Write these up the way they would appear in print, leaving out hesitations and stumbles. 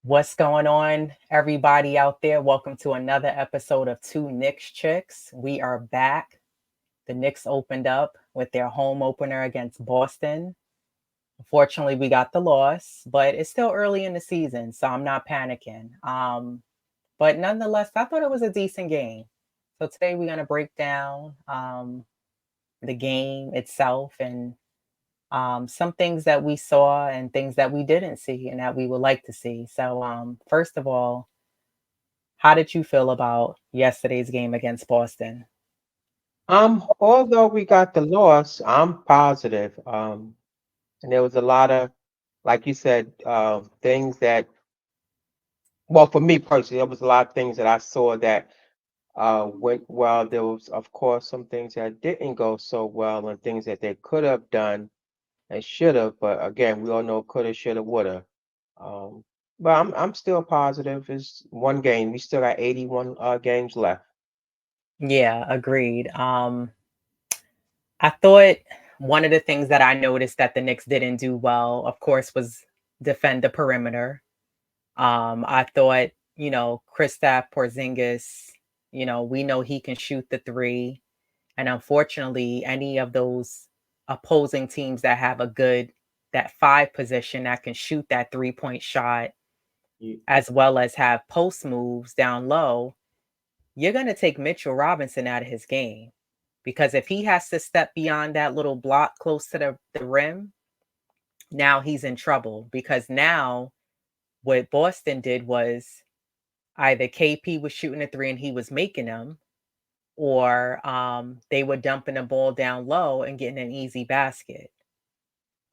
What's going on, everybody out there? Welcome to another episode of Two Knicks Chicks. We are back. The Knicks opened up with their home opener against Boston. Unfortunately, we got the loss, but it's still early in the season, so I'm not panicking. But nonetheless, I thought it was a decent game. So today we're going to break down the game itself and some things that we saw and things that we didn't see and that we would like to see. So, first of all, how did you feel about yesterday's game against Boston? Although we got the loss, I'm positive. And there was a lot of, like you said, things that, well, for me personally, there was a lot of things that I saw that went well. There was, of course, some things that didn't go so well and things that they could have done and should have. But again, we all know coulda, shoulda, woulda. Um, but I'm still positive. It's one game. We still got 81 games left. Yeah, agreed. I thought one of the things that I noticed that the Knicks didn't do well, of course, was defend the perimeter. I thought, Kristaps Porzingis, we know he can shoot the three, and unfortunately, any of those opposing teams that have a good that five position that can shoot that 3-point shot You- as well as have post moves down low, you're going to take Mitchell Robinson out of his game because if he has to step beyond that little block close to the rim, now he's in trouble because now what Boston did was either KP was shooting a three and he was making them, or they were dumping the ball down low and getting an easy basket.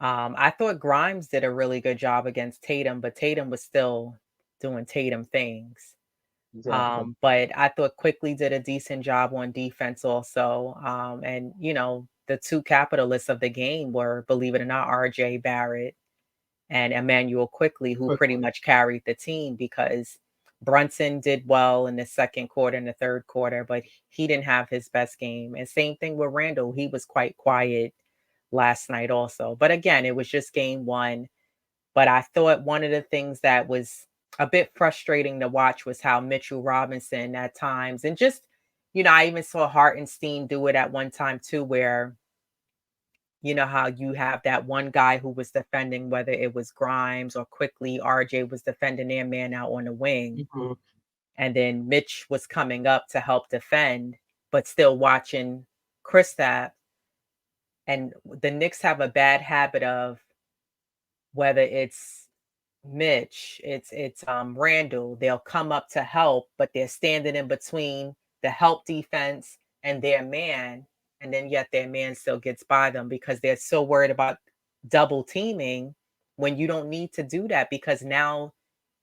I thought Grimes did a really good job against Tatum, but Tatum was still doing Tatum things. Exactly. But I thought Quickly did a decent job on defense also. And the two capitalists of the game were, believe it or not, RJ Barrett and Emmanuel Quickly, who pretty Quickly. much carried the team because Brunson did well in the second quarter and the third quarter, but he didn't have his best game. And same thing with Randall. He was quite quiet last night also. But again, it was just game one. But I thought one of the things that was a bit frustrating to watch was how Mitchell Robinson at times, and just, I even saw Hartenstein do it at one time too, where, how you have that one guy who was defending, whether it was Grimes or Quickly, RJ was defending their man out on the wing. Mhm. And then Mitch was coming up to help defend, but still watching Kristaps. And the Knicks have a bad habit of whether it's it's Randall. They'll come up to help, but they're standing in between the help defense and their man, and then yet their man still gets by them because they're so worried about double teaming when you don't need to do that because now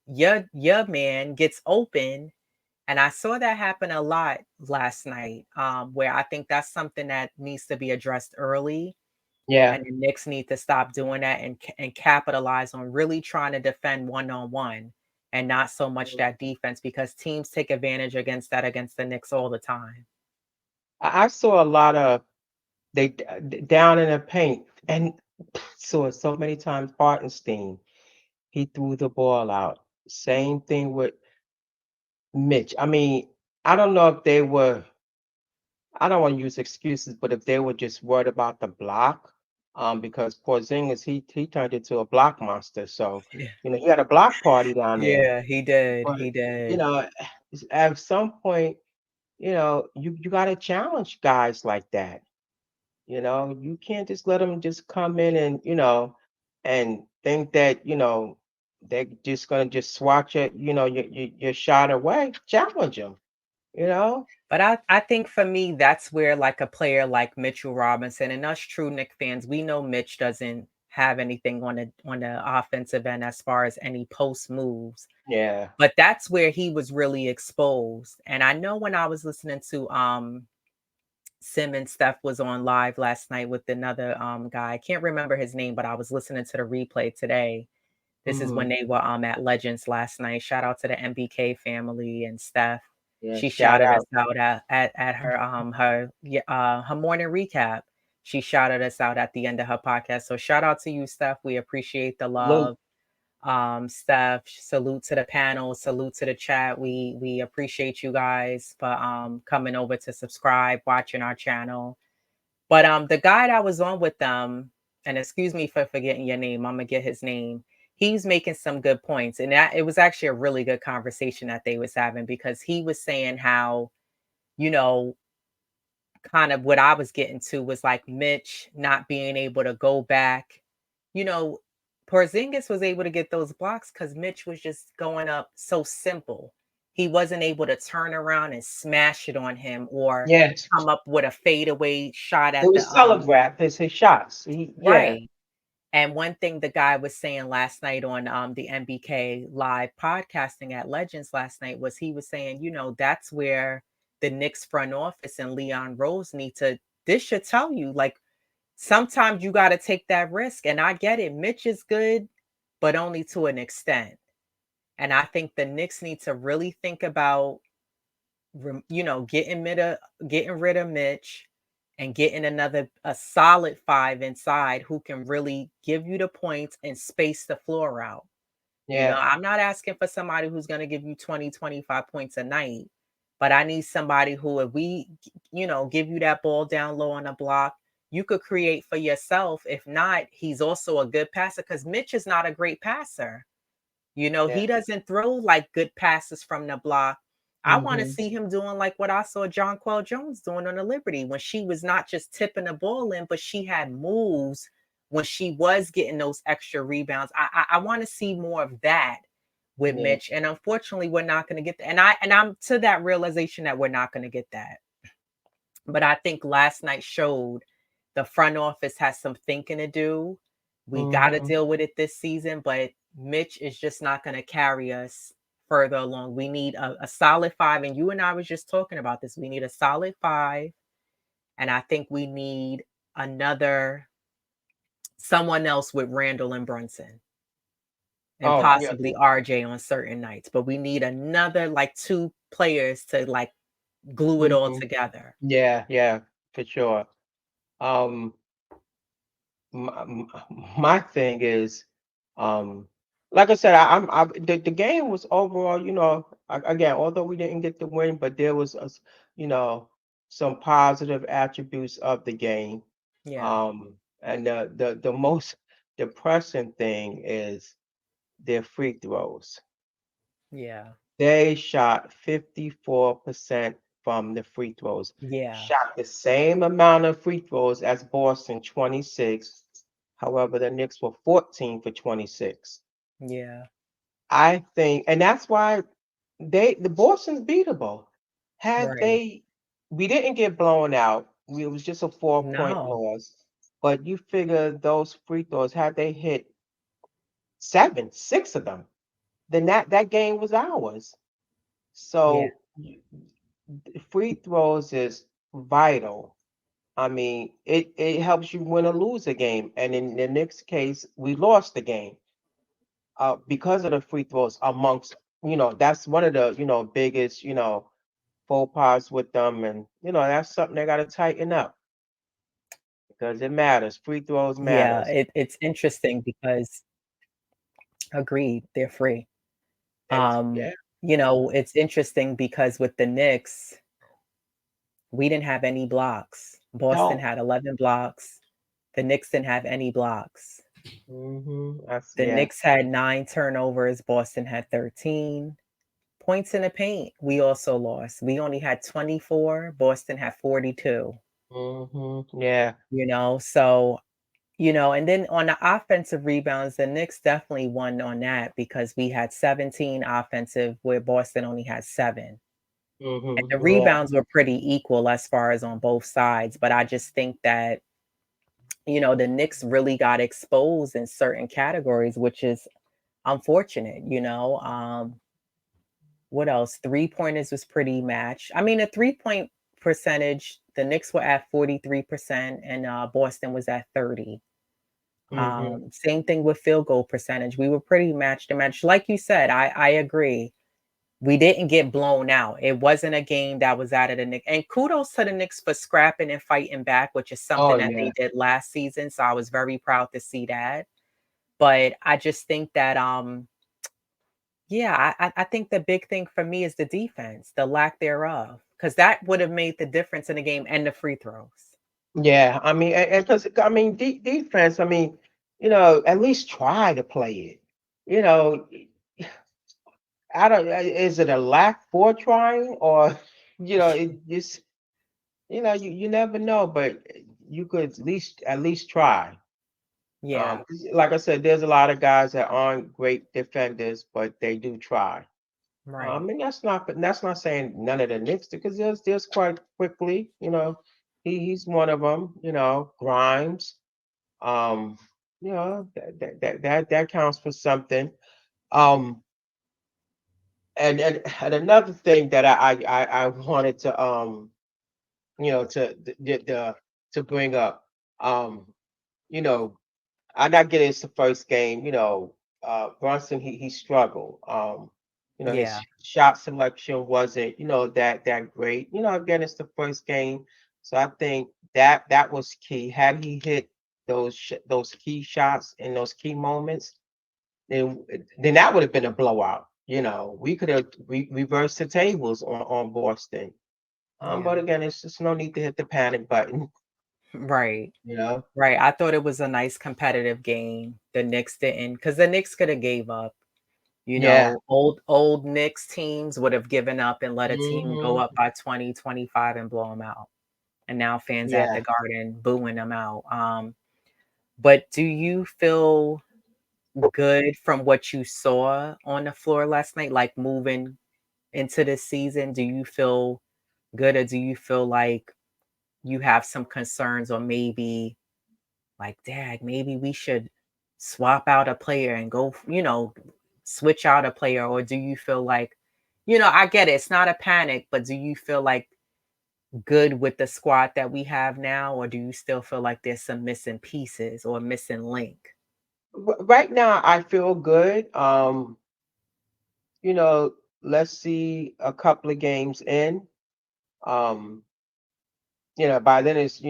your man gets open. And I saw that happen a lot last night, where I think that's something that needs to be addressed early, Yeah. and the Knicks need to stop doing that and capitalize on really trying to defend one on one and not so much that defense because teams take advantage against that against the Knicks all the time. I saw a lot of down in the paint and saw it so many times. Hartenstein, he threw the ball out. Same thing with Mitch. I mean, I don't know if they were. I don't want to use excuses, but if they were just worried about the block, because Porzingis he turned into a block monster. So Yeah, he had a block party down there. yeah, he did. But He you did. know, at some point, you got to challenge guys like that. You can't just let them just come in and, and think that, they're just gonna just swat your shot away. Challenge them, you know? But I think for me, that's where like a player like Mitchell Robinson and us true Nick fans, we know Mitch doesn't have anything on the offensive end as far as any post moves. Yeah. But that's where he was really exposed. And I know when I was listening to Simmons Steph was on live last night with another guy. I can't remember his name, but I was listening to the replay today. This is when Hmm. they were at Legends last night. Shout out to the MBK family and Steph. Yeah. She Shout shouted us out. out at her morning recap. She shouted us out at the end of her podcast. So shout out to you, Steph. We appreciate the Salute. love. Steph, salute to the panel, salute to the chat. We appreciate you guys for coming over to subscribe, watching our channel. But the guy that was on with them, and excuse me for forgetting your name, I'm gonna get his name. He was making some good points, and it was actually a really good conversation that they was having, because he was saying how, you know, kind of what I was getting to was like Mitch not being able to go back. You know, Porzingis was able to get those blocks because Mitch was just going up so simple. He wasn't able to turn around and smash it on him, or Yes. come up with a fadeaway shot It at the was telegraphed as his shots. Yeah. right. And one thing the guy was saying last night on the MBK live podcasting at Legends last night was, he was saying, that's where the Knicks front office and Leon Rose need to, this should tell you, like, sometimes you got to take that risk. And I get it. Mitch is good, but only to an extent. And I think the Knicks need to really think about, getting rid of Mitch and getting a solid five inside who can really give you the points and space the floor out. Yeah. I'm not asking for somebody who's going to give you 20, 25 points a night, but I need somebody who, if we, give you that ball down low on the block, you could create for yourself. If not, he's also a good passer, because Mitch is not a great passer. Yeah. He doesn't throw like good passes from the block. I want to Hmm. see him doing like what I saw Jonquel Jones doing on the Liberty, when she was not just tipping the ball in, but she had moves when she was getting those extra rebounds. I want to see more of that with Yeah. Mitch, and unfortunately, we're not going to get that. And I'm to that realization that we're not going to get that. But I think last night showed the front office has some thinking to do. We got to Hmm. deal with it this season, but Mitch is just not going to carry us further along. We need a solid five. And you and I was just talking about this. We need a solid five. And I think we need another, someone else with Randall and Brunson, and Oh, yeah. possibly RJ on certain nights. But we need another, like, two players to like glue it all Hmm. together. Yeah. Yeah. For sure. Um, my thing is, um, like I said, the game was overall, again, although we didn't get the win, but there was, you know, some positive attributes of the game. Yeah. And the most depressing thing is their free throws. Yeah. They shot 54% from the free throws. Yeah. Shot the same amount of free throws as Boston, 26. However, the Knicks were 14 for 26. Yeah. I think, and that's why the Boston's beatable. Had Right. they, we didn't get blown out. It was just a 4-point No. loss. But you figure those free throws, had they hit seven, six of them, then that game was ours. Yeah. So free throws is vital. I mean, it helps you win or lose a game. And in the Knicks case, we lost the game because of the free throws amongst, that's one of the, biggest, faux pas with them. And, that's something they got to tighten up because it matters. Free throws Yeah. matters. It's interesting because, agreed, they're free. Um, Yeah. it's interesting because with the Knicks, we didn't have any blocks. Boston No. had 11 blocks. The Knicks didn't have any blocks. That's, The yeah. Knicks had 9 turnovers. Boston had 13 points in the paint. We also lost. We only had 24. Boston had 42. Yeah. So, and then on the offensive rebounds, the Knicks definitely won on that because we had 17 offensive, where Boston only had 7. And the Yeah. rebounds were pretty equal as far as on both sides. But I just think that, the Knicks really got exposed in certain categories, which is unfortunate. What else? Three pointers was pretty matched. I mean, the 3-point percentage, the Knicks were at 43% and Boston was at 30. Hmm. Same thing with field goal percentage. We were pretty matched to match. Like you said, I agree. We didn't get blown out. It wasn't a game that was out of the Knicks. And kudos to the Knicks for scrapping and fighting back, which is Oh, something that yeah. they did last season. So I was very proud to see that. But I just think that yeah, I think the big thing for me is the defense, the lack thereof, because that would have made the difference in the game and the free throws. Yeah, I mean, and 'cause I mean, defense. I mean, at least try to play it. You know, I don't. Is it a lack for trying, or it just you never know, but you could at least try. Yeah, 'Cause like I said, there's a lot of guys that aren't great defenders, but they do try. right. And that's not saying none of the Knicks, because there's quite quickly, he's one of them. Grimes. Um, that counts for something. Um, and another thing that I wanted to to bring up. Um, you know, I not get it's the first game. Brunson, he struggled. His Yeah, shot selection wasn't that great. Again, it's the first game, so I think that was key. Had he hit those key shots in those key moments, then that would have been a blowout. We could have reversed the tables on Boston. But yeah. again, it's just no need to hit the panic button. Right. You know. Right. I thought it was a nice competitive game. The Knicks didn't, because the Knicks could have gave up. Yeah. Old Knicks teams would have given up and let a team go Hmm. up by 20, 25 and blow them out. And now fans at the Yeah. Garden booing them out. But do you feel good from what you saw on the floor last night, like moving into the season? Do you feel good, or do you feel like you have some concerns, or maybe like, dag, maybe we should swap out a player and go, switch out a player? Or do you feel like, I get it, it's not a panic, but do you feel like good with the squad that we have now, or do you still feel like there's some missing pieces or missing link? Right now, I feel good. You know, let's see a couple of games in. Um, by then it's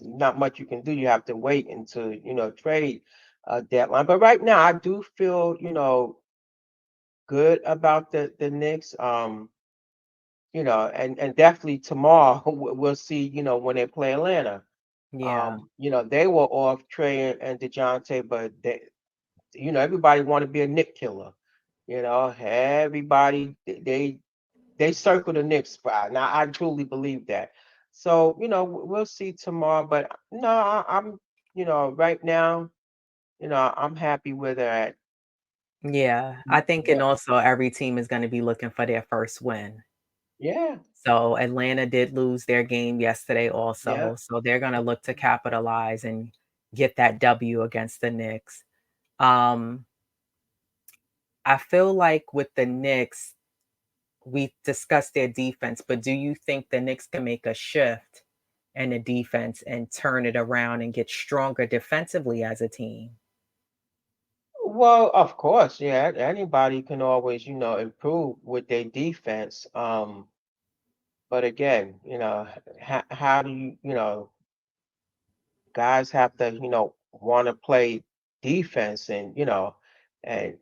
not much you can do. You have to wait until trade deadline. But right now, I do feel good about the Knicks. And definitely tomorrow we'll see. When they play Atlanta. Yeah. They were off Trey and DeJounte, but everybody want to be a Nick killer. Everybody they circle the Knicks spot. Now I truly believe that. So we'll see tomorrow. But no, I'm right now I'm happy where they're at. Yeah. I think, and Yeah, also every team is going to be looking for their first win. yeah, So Atlanta did lose their game yesterday yeah. also. So they're going to look to capitalize and get that W against the Knicks. Um, I feel like with the Knicks, we discussed their defense, but do you think the Knicks can make a shift in the defense and turn it around and get stronger defensively as a team? Well, of course, yeah. Anybody can always improve with their defense. But again, how do guys have to, want to play defense, and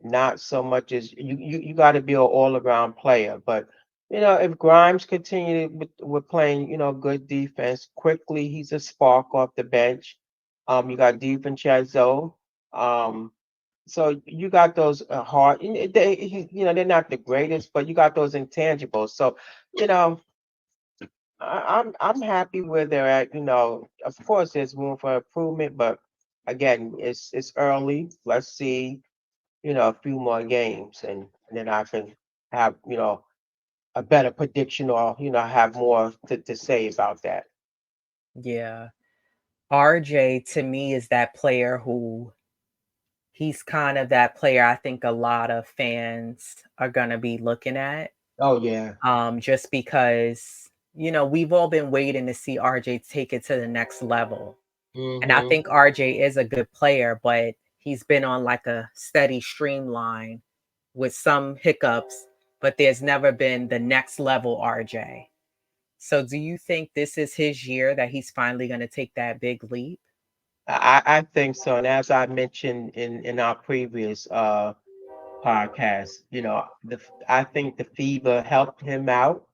not so much as you got to be an all around player. But if Grimes continue with playing, good defense quickly, he's a spark off the bench. You got DiVincenzo. Um, so you got those hard. They're not the greatest, but you got those intangibles. So you know. I'm happy where they're at. Of course, there's room for improvement, but again, it's early. Let's see, a few more games, and then I can have a better prediction, or have more to say about that. Yeah. RJ to me is that player who he's kind of that player I think a lot of fans are going to be looking at, Oh yeah. just because, we've all been waiting to see RJ take it to the next level. And I Hmm. think RJ is a good player, but he's been on like a steady streamline with some hiccups, but there's never been the next level RJ. So do you think this is his year that he's finally going to take that big leap? I think so. And as I mentioned in our previous podcast, I think the fever helped him out.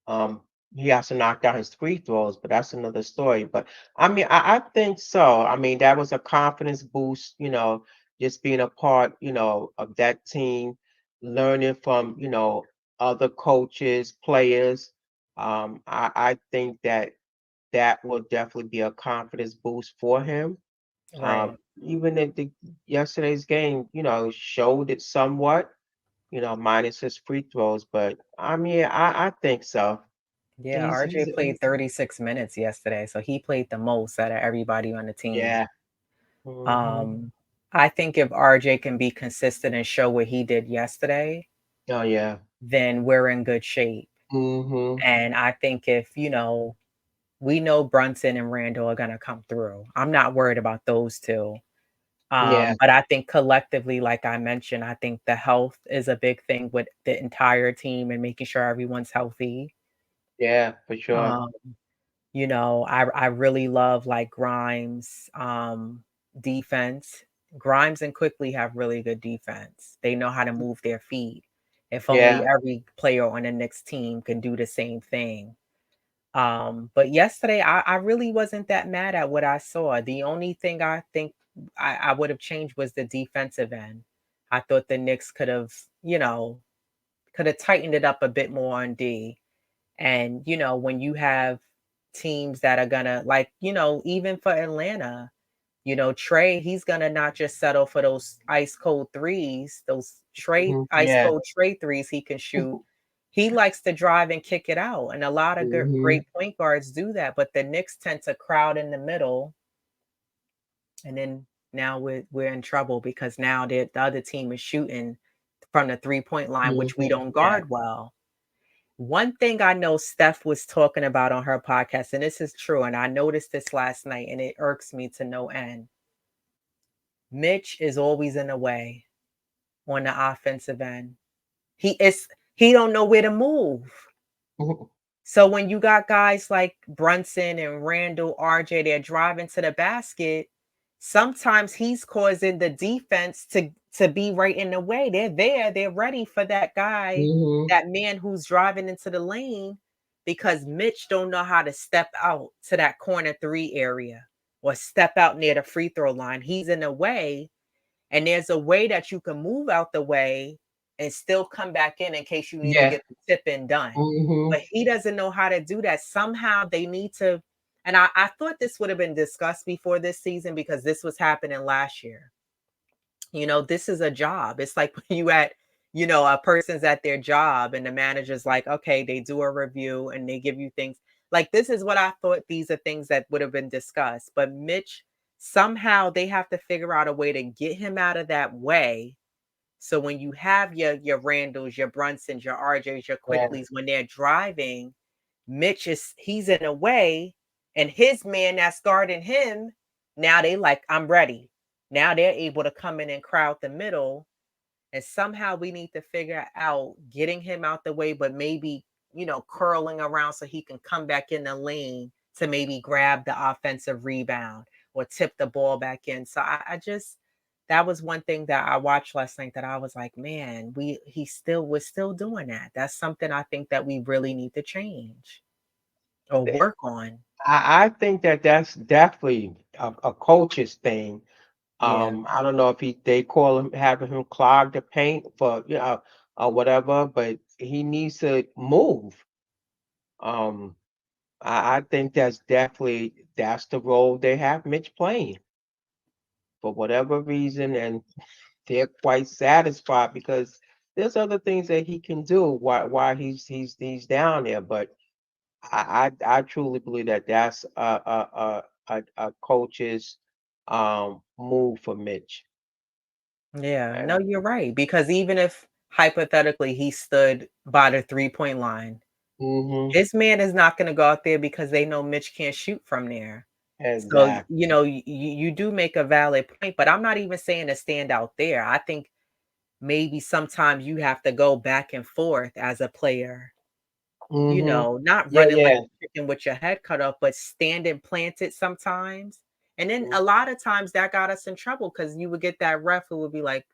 Um, he has to knock down his free throws, but that's another story. But I mean, I think so. I mean, that was a confidence boost, just being a part, of that team, learning from, other coaches, players. I think that will definitely be a confidence boost for him. Right. Even in yesterday's game, showed it somewhat, minus his free throws. But I mean, I think so. Yeah, RJ played He's 36 minutes yesterday, so he played the most out of everybody on the team. yeah. Hmm. Um, I think if RJ can be consistent and show what he did yesterday, Oh yeah. then we're in good shape. Hmm. And I think if, we know Brunson and Randall are going to come through. I'm not worried about those two. Yeah. But I think collectively, like I mentioned, I think the health is a big thing with the entire team and making sure everyone's healthy. Yeah, for sure. Um, I really love like Grimes defense. Grimes and Quickly have really good defense. They know how to move their feet. If only Yeah. every player on the next team can do the same thing. But yesterday I really wasn't that mad at what I saw. The only thing I think I would have changed was the defensive end. I thought the Knicks could have tightened it up a bit more on D. And when you have teams that are gonna like, even for Atlanta, Trey, he's gonna not just settle for those ice cold threes, those Trey ice Yeah. cold Trey threes he can shoot. He likes to drive and kick it out, and a lot of good, Hmm. great point guards do that. But the Knicks tend to crowd in the middle, and then now we're in trouble because now the other team is shooting from the 3-point line, which we don't Yeah. guard well. One thing I know Steph was talking about on her podcast, and this is true, and I noticed this last night, and it irks me to no end. Mitch is always in the way on the offensive end. He don't know where to move. So when you got guys like Brunson and Randall, RJ, they're driving to the basket, sometimes he's causing the defense to be right in the way. They're there, they're ready for that guy, Hmm. that man who's driving into the lane because Mitch don't know how to step out to that corner three area or step out near the free throw line. He's in the way, and there's a way that you can move out the way and still come back in case you need to Yeah. get the tip in done. Hmm. But he doesn't know how to do that. Somehow they need to, and I thought this would have been discussed before this season because this was happening last year. This is a job. It's like when a person's at their job and the manager's like, okay, they do a review and they give you things. Like, this is what I thought these are things that would have been discussed. But Mitch, somehow they have to figure out a way to get him out of that way. So when you have your Randalls, your Brunsons, your RJs, your Yeah. Quicklies, when they're driving, he's in a way, and his man that's guarding him, now they like, I'm ready. Now they're able to come in and crowd the middle. And somehow we need to figure out getting him out the way, but maybe, curling around so he can come back in the lane to maybe grab the offensive rebound or tip the ball back in. So I just, that was one thing that I watched last night that I was like, man, we're still doing that. That's something I think that we really need to change or work on. I think that's definitely a coach's thing. Yeah. I don't know if they call him having him clog the paint for or whatever, but he needs to move. Um, I think that's the role they have Mitch playing for whatever reason, and they're quite satisfied because there's other things that he can do while he's down there. But I truly believe that that's a coach's move for Mitch. Yeah. And No, you're right. Because even if hypothetically he stood by the 3-point line, hmm. his man is not going to go out there because they know Mitch can't shoot from there. So, Exactly. you do make a valid point, but I'm not even saying to stand out there. I think maybe sometimes you have to go back and forth as a player, Hmm. not Yeah, running like yeah. a chicken with your head cut off, but stand and plant it sometimes And then Mm, a lot of times that got us in trouble because you would get that ref who would be like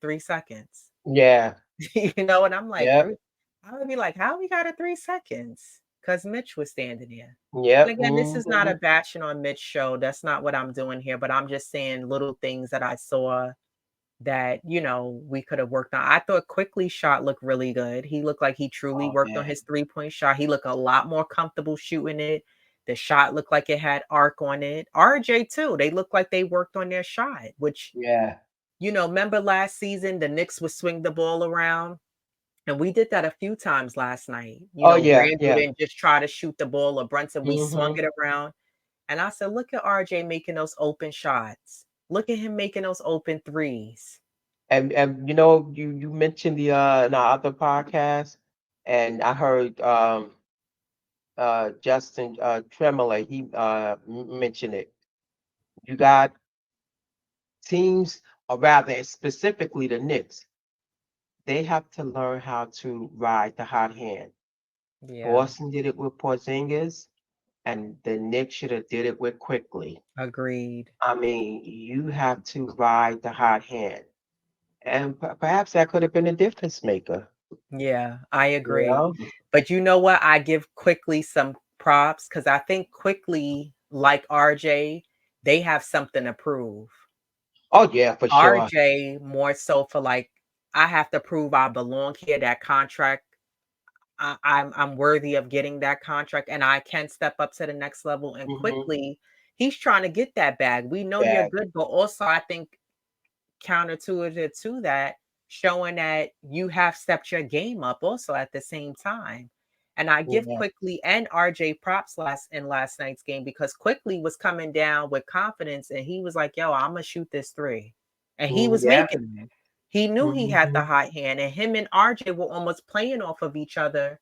3 seconds. yeah. You know, and I'm like, Yep. three. I would be like, how we got a 3 seconds? Because Mitch was standing there. And Yep. again, this is not a Hmm. bashing on Mitch show. That's not what I'm doing here, but I'm just saying little things that I saw that, we could have worked on. I thought Quickly shot looked really good. He looked like he truly Oh worked on man. his 3-point shot. He looked a lot more comfortable shooting it. The shot looked like it had arc on it. RJ too. They looked like they worked on their shot, which, Yeah. remember last season the Knicks would swing the ball around, and we did that a few times last night. Oh yeah. Randall Yeah. didn't just try to shoot the ball, or Brunson, we swung Hmm. it around. And I said, look at RJ making those open shots. Look at him making those open threes. And you mentioned the in our other podcast, and I heard Justin Tremolay, he mentioned it. You got teams, or rather specifically the Knicks, they have to learn how to ride the hot hand. Yeah, Boston did it with Porzingis, and the Knicks should have did it with Quickly. agreed. I mean, you have to ride the hot hand, and perhaps that could have been a difference maker. Yeah, I You agree. know? But you know what? I give Quickly some props because I think Quickly, like RJ, they have something to prove. Oh yeah, for sure. RJ more so for like, I have to prove I belong here. That contract, I'm worthy of getting that contract, and I can step up to the next level. And Hmm. Quickly, he's trying to get that bag. We know you're Bag. good, but also I think counterintuitive to that, showing that you have stepped your game up also at the same time. And I give Yeah. Quickly and RJ props last night's game, because Quickly was coming down with confidence and he was like, yo, I'm gonna shoot this three. And he Mm, was yeah. making them. He knew he had the Hmm. hot hand, and him and RJ were almost playing off of each other,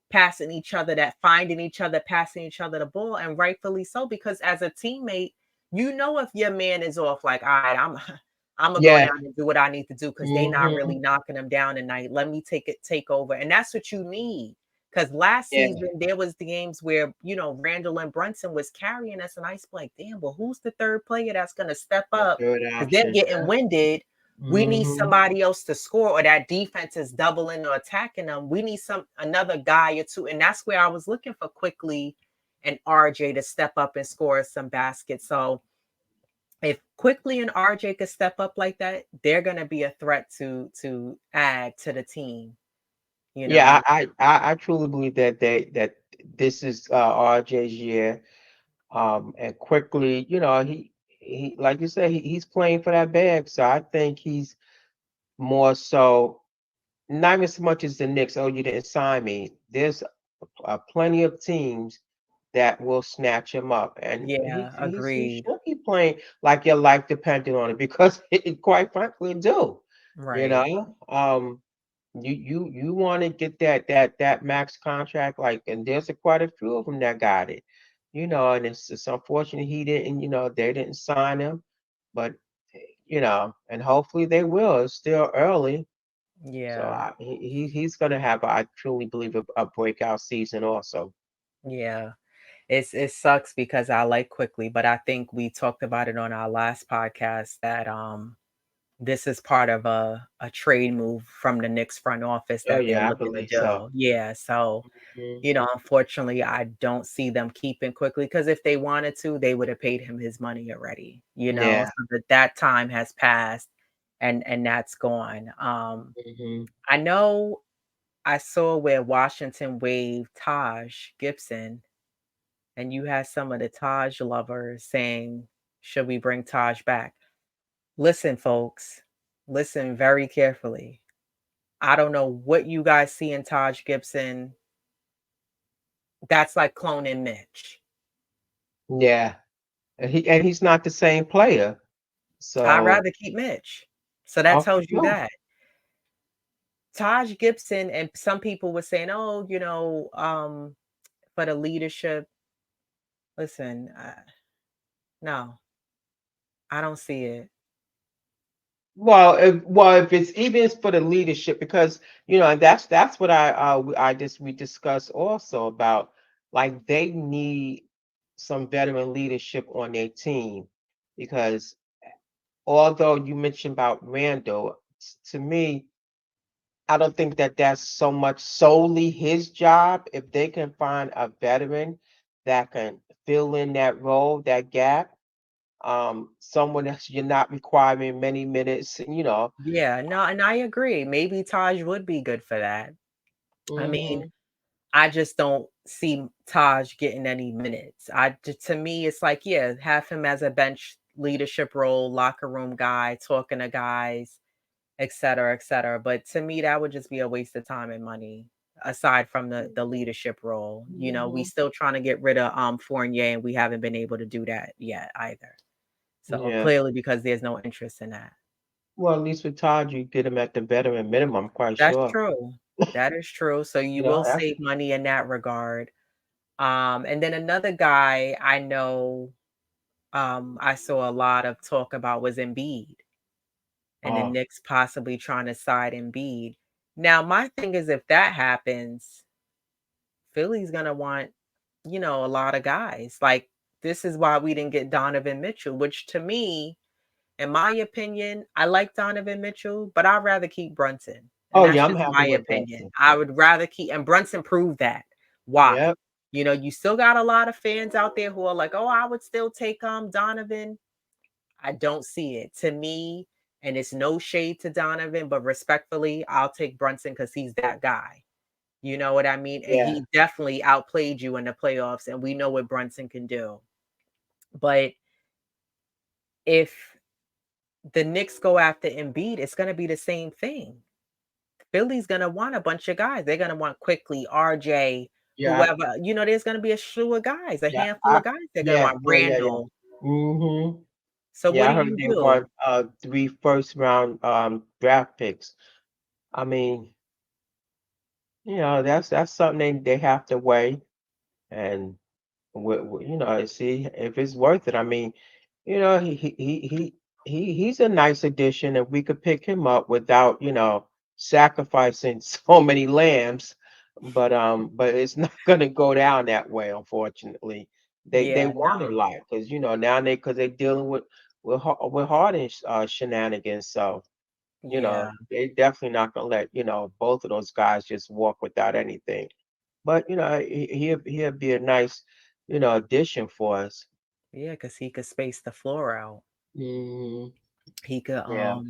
passing each other, that finding each other, passing each other the ball, and rightfully so, because as a teammate, if your man is off, like, all right, I'm gonna go Yeah. down and do what I need to do because they not Hmm. really knocking them down tonight. Let me take over, and that's what you need. Because last Yeah. season there was the games where Randall and Brunson was carrying us, and I was like, damn, well, who's the third player that's gonna step The up? third Because they're option. getting winded. We need Hmm. somebody else to score, or that defense is doubling or attacking them. We need another guy or two, and that's where I was looking for Quickly and RJ to step up and score some baskets. So if Quickly and RJ could step up like that, they're gonna be a threat to add to the team. You Yeah, know, I truly believe that this is RJ's year. And Quickly, he like you said, he's playing for that bag. So I think he's more so not even so much as the Knicks. Oh, you didn't sign me. There's plenty of teams that will snatch him up, and yeah, he agreed. should be playing like your life depended on it because it quite frankly do. You Right. know, you want to get that max contract, like, and there's quite a few of them that got it. And it's unfortunate he didn't. They didn't sign him, but and hopefully they will. It's still early, so Yeah. he's gonna have, I truly believe, a breakout season also. Yeah. It sucks because I like Quickly, but I think we talked about it on our last podcast that this is part of a trade move from the Knicks front office Oh that they're yeah, I looking to believe so. do. Yeah. So Mhm. unfortunately, I don't see them keeping Quickly, because if they wanted to, they would have paid him his money already, Yeah. so that time has passed, and that's gone. Hmm. I know I saw where Washington waived Taj Gibson, and you had some of the Taj lovers saying, should we bring Taj back? Listen, folks, listen very carefully. I don't know what you guys see in Taj Gibson. That's like cloning Mitch. Yeah, and he's not the same player. I'd So rather keep Mitch. So that okay, tells you no. that. Taj Gibson, and some people were saying, oh, for the leadership. Listen, no, I don't see it. Well, if it's even for the leadership, because and that's what I just we discussed also about, like, they need some veteran leadership on their team because although you mentioned about Randall, to me, I don't think that that's so much solely his job. If they can find a veteran that can fill in that role, that gap, someone that you're not requiring many minutes, Yeah, no, and I agree. Maybe Taj would be good for that. I mean, hmm I just don't see Taj getting any minutes. To me, it's like, yeah, have him as a bench leadership role, locker room guy, talking to guys, et cetera, et cetera. But to me, that would just be a waste of time and money. Aside from the leadership role, we hmm still trying to get rid of Fournier, and we haven't been able to do that yet either. So yeah. clearly, because there's no interest in that. Well, at least with Todd, you get him at the veteran minimum, I'm quite That's sure. true. That is true. So you will That's save money in that regard. And then another guy I know I saw a lot of talk about was Embiid and the oh, Knicks possibly trying to side Embiid. Now, my thing is if that happens, Philly's gonna want, a lot of guys. Like this is why we didn't get Donovan Mitchell, which to me, in my opinion, I like Donovan Mitchell, but I'd rather keep Brunson. And oh that's yeah, I'm just happy my with opinion. Boston. I would rather keep, and Brunson proved that. Why? Yep. You still got a lot of fans out there who are like, oh, I would still take Donovan. I don't see it. To me, and it's no shade to Donovan, but respectfully, I'll take Brunson because he's that guy. You know what I mean? And Yeah. he definitely outplayed you in the playoffs, and we know what Brunson can do. But if the Knicks go after Embiid, it's going to be the same thing. Philly's going to want a bunch of guys. They're going to want quickly RJ, Yeah. whoever. There's going to be a slew of guys, a Yeah. handful of guys. They're going to Yeah. want Yeah. Yeah. Yeah. Randall. hmm So what Yeah. I do heard you they do? want three first round draft picks. I mean, that's something they have to weigh and see if it's worth it. I mean, he's a nice addition, and we could pick him up without sacrificing so many lambs. But it's not going to go down that way, unfortunately. They Yeah, want a no. lot because now because they're dealing with Harden shenanigans. So Yeah. they definitely not going to let both of those guys just walk without anything. But he'll be a nice addition for us. Yeah, because he could space the floor out. hmm He could Yeah.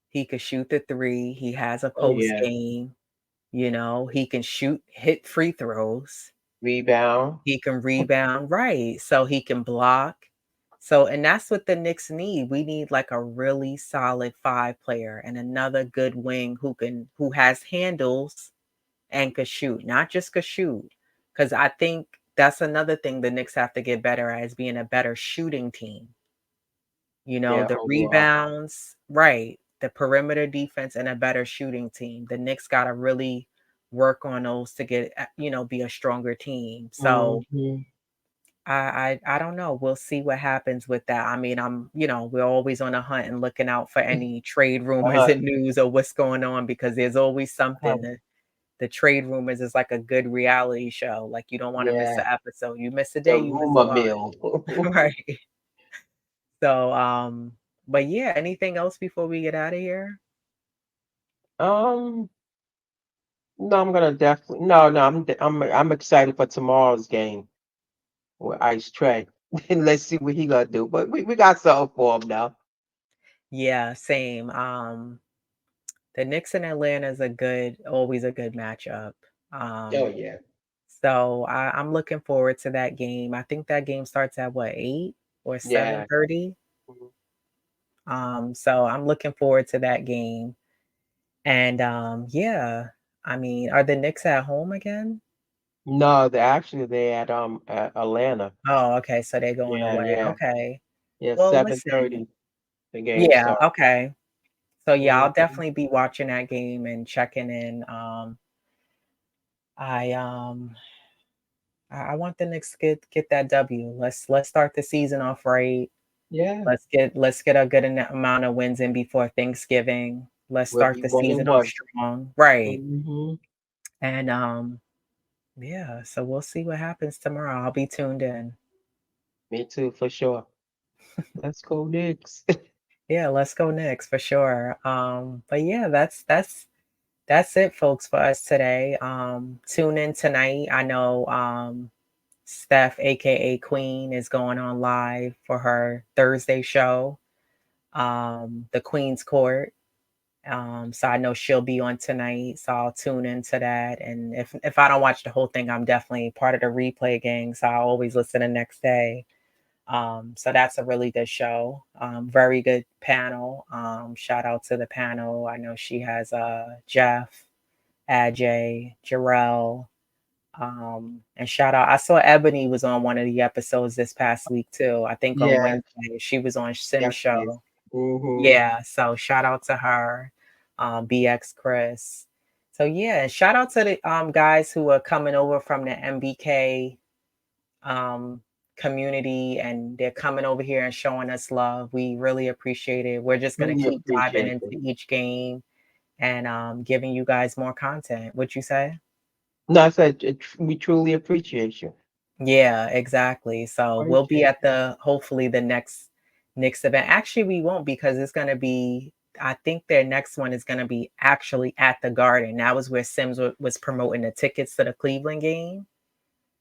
he could shoot the three. He has a Oh post yeah. game. He can hit free throws. Rebound. He can rebound, right? So he can block. So, and that's what the Knicks need. We need like a really solid five player and another good wing who has handles and could shoot, not just could shoot. Because I think that's another thing the Knicks have to get better at is being a better shooting team. Yeah. The Overall. rebounds, right? The perimeter defense and a better shooting team. The Knicks got to really work on those to get, be a stronger team. So hmm I don't know. We'll see what happens with that. I mean, we're always on a hunt and looking out for any trade rumors Uh-huh. and news or what's going on because there's always something. Uh-huh. The trade rumors is like a good reality show. Like you don't want to miss Yeah. an episode. You miss a The day, you miss a rumor month. mill. Right. So, but yeah, anything else before we get out of here? um. No, I'm gonna definitely. No, no. I'm excited for tomorrow's game with Ice Trey. Let's see what he gonna do. But we got something for him now. Yeah, same. The Knicks and Atlanta is always a good matchup. Oh Um, yeah. so I'm looking forward to that game. I think that game starts at what, 8 or Yeah. 7:30. Mhm. So I'm looking forward to that game. And yeah, I mean, are the Knicks at home again? No, they at Atlanta. Oh, okay. So they're going Yeah, away. yeah, Okay. yeah. Well, seven listen. thirty. The game Yeah, starts. okay. So yeah, I'll Mhm. definitely be watching that game and checking in. I I want the Knicks to get that W. Let's start the season off right. Yeah, Let's get a good amount of wins in before Thanksgiving. Let's we'll start be the one and season off one. strong. Right. Mhm. And yeah, so we'll see what happens tomorrow. I'll be tuned in. Me too, for sure. Let's go Knicks. Yeah, let's go Knicks for sure. But yeah, that's it, folks, for us today. Tune in tonight. I know Steph, aka Queen, is going on live for her Thursday show, the Queen's Court. So I know she'll be on tonight, so I'll tune into that. And if I don't watch the whole thing, I'm definitely part of the replay gang, so I'll always listen the next day. So that's a really good show. Very good panel. Shout out to the panel. I know she has Jeff, Ajay, Jarrell, and shout out. I saw Ebony was on one of the episodes this past week too. I think on Yeah, Wednesday she was on Sim's yes, yes. show. Mm-hmm. Yeah, so shout out to her, BX Chris. So yeah, and shout out to the guys who are coming over from the MBK um community, and they're coming over here and showing us love. We really appreciate it. We're just gonna Really keep diving appreciate it. into each game and giving you guys more content. What you say? No, I said we truly appreciate you. Yeah, exactly. So we'll be Appreciate at the hopefully the next Knicks event. Actually, we won't because it's gonna be. I think their next one is gonna be actually at the Garden. That was where Sims was promoting the tickets to the Cleveland game.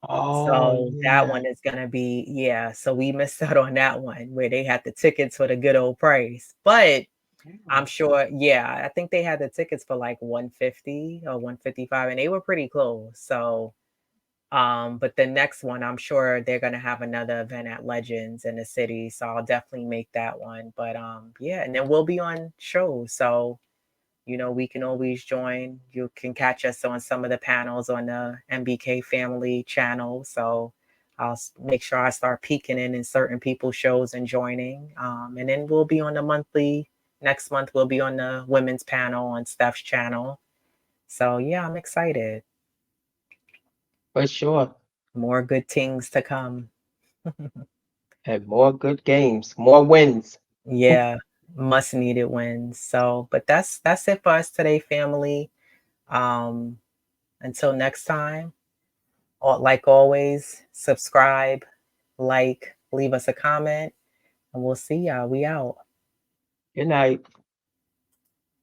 Oh, So that yeah. one is gonna be, yeah. So we missed out on that one where they had the tickets for the good old price. But I'm Yeah. sure, yeah, I think they had the tickets for like 150 or 155, and they were pretty close. So but the next one, I'm sure they're gonna have another event at Legends in the city, so I'll definitely make that one. But yeah, and then we'll be on shows, so we can always join. You can catch us on some of the panels on the MBK Family channel. So I'll make sure I start peeking in certain people's shows and joining. And then we'll be on the monthly. Next month we'll be on the women's panel on Steph's channel. So yeah, I'm excited. For sure. More good things to come. And more good games, more wins. Yeah, must needed wins. So, but that's it for us today, family. Um, until next time, like always, subscribe, like, leave us a comment, and we'll see y'all. We out. Good night.